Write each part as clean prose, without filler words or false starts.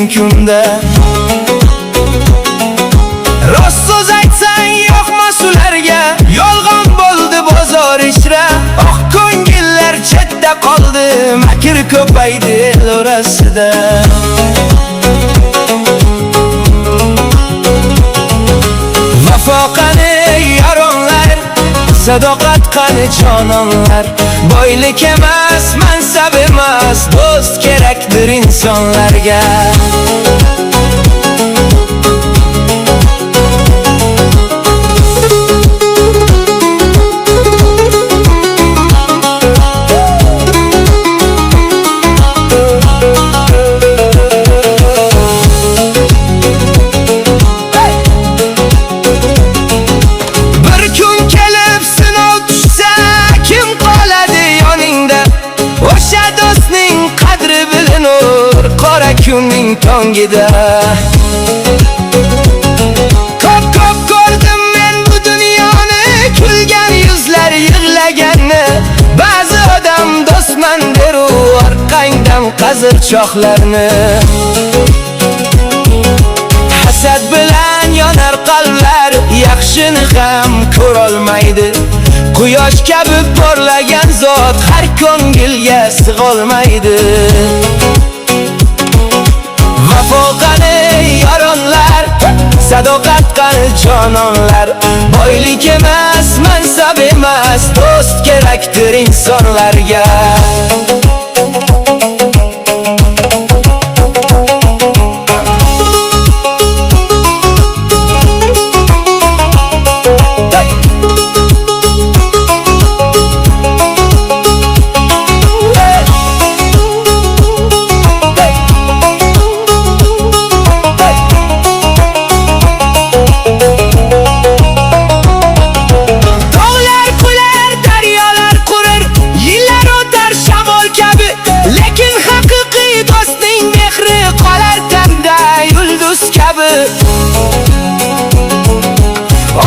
kunda. Rost so'z aytsang yoqmas ularga, yolg'on bo'ldi bozor ichra. Oq ko'ngillar chetda qoldi, makr ko'paydi el orasida. Vafo qani yaronlar, sadoqat qani jononlar. Boylik emas, mansab emas, do'st kerakdir insonlarga. Kunning tongida ko'p ko'rdim men bu dunyoni, kulgan yuzlar yig'laganni. Ba'zi odam do'stman deru orqangdan qazir choqlarni. Hasad bilan yonar qalblar, yaxshini ham ko'rolmaydi. Quyosh kabi porlagan zot har ko'ngilga sig'olmaydi. Vafo qani yaronlar, sadoqat qani jononlar. Boylik emas, mansab emas, do'st kerakdir insonlarga.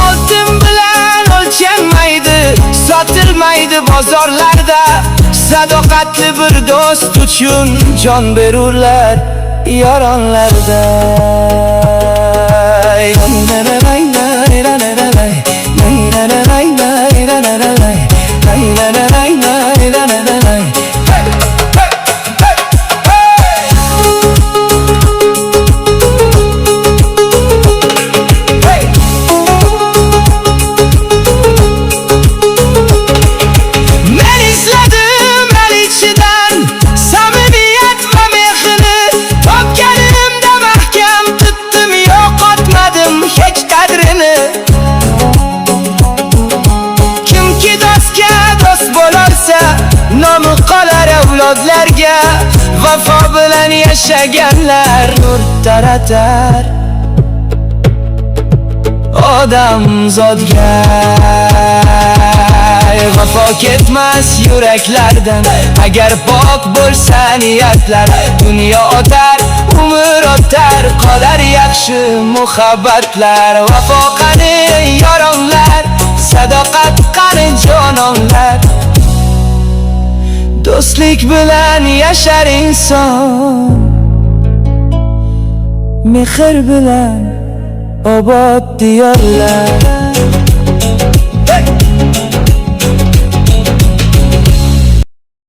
Oltin bilan o'lchanmaydi, sotilmaydi bozorlarda. Sadoqatli bir do'st uchun jon berurlar yaronlarda. Nomi qolar avlodlarga, vafo bilan yashaganlar nur taratar odamzodga. Vafo ketmas yuraklardan, agar pok bo'lsa niyatlar. Dunyo o'tar, umr o'tar, qolar yaxshi muhabbatlar. Vafo qani yaronlar, sadoqat qani jononlar. Do'stlik bilan yashar inson, mehr bilan obod diyorlar.